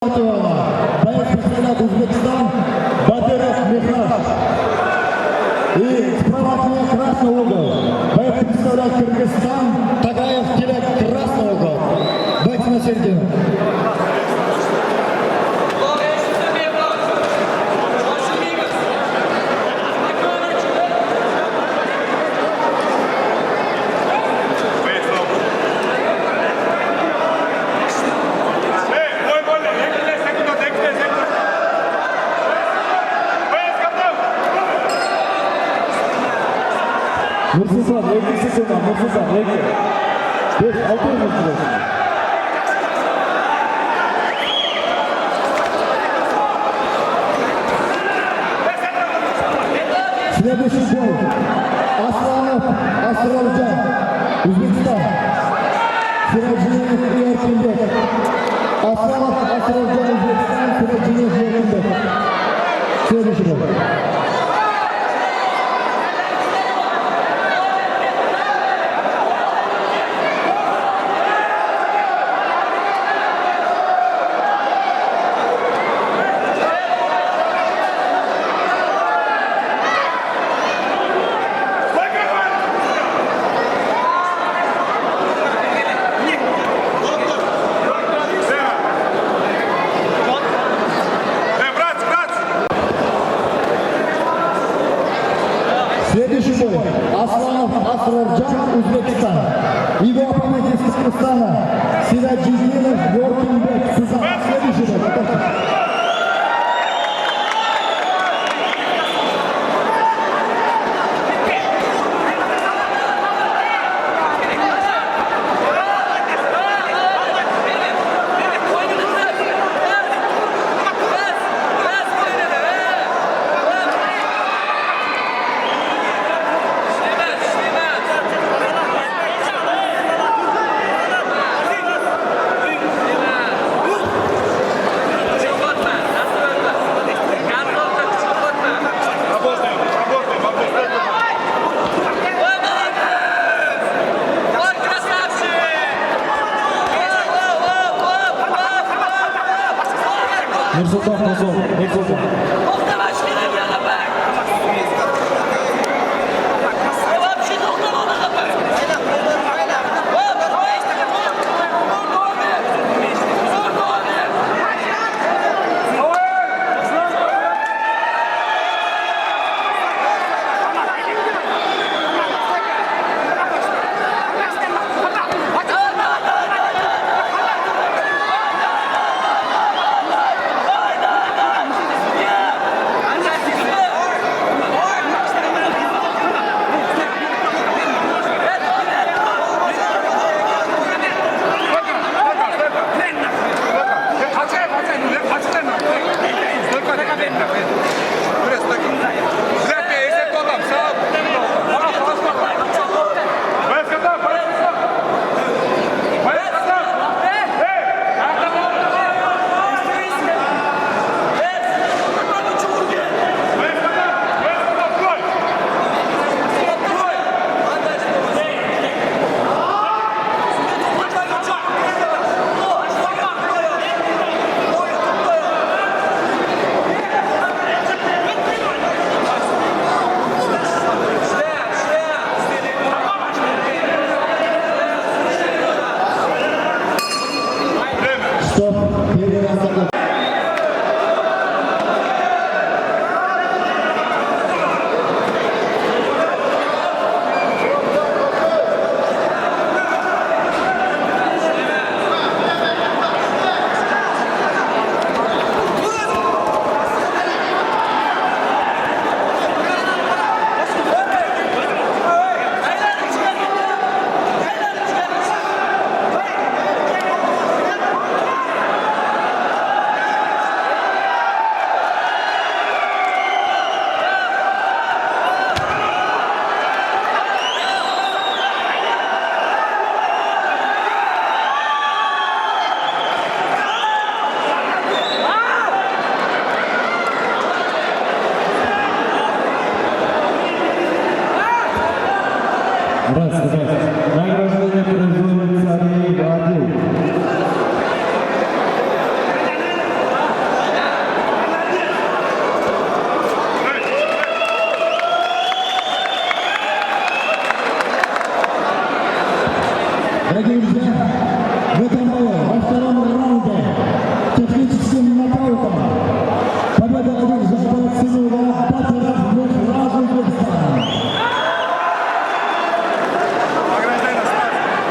Боец представляет Узбекистан Батыров Мехнаш. И справа от него красный угол. Боец представляет Кыргызстан Тагаев Телек, красный угол. Боец на середину. Nursultan, ekisi sonra, Nursultan, ekli. 5-6 Nursultan. Следующий бой. Aslanov, Asrorjon, Uzbekistan. Sirajinov, Erkinbek. Aslanov, Asrorjon, Uzbekistan. Sirajinov, Erkinbek. Следующий бой. Следующий бой. Aslanov, Asrorjon, Узбекистан. Его оппонент из Кыргызстана Сираджидинов, Еркинбек, Сузан. Следующий бой. Nursultan Nazov, Nursultan. Награждение производится Армии Баатыл. Дорогие друзья,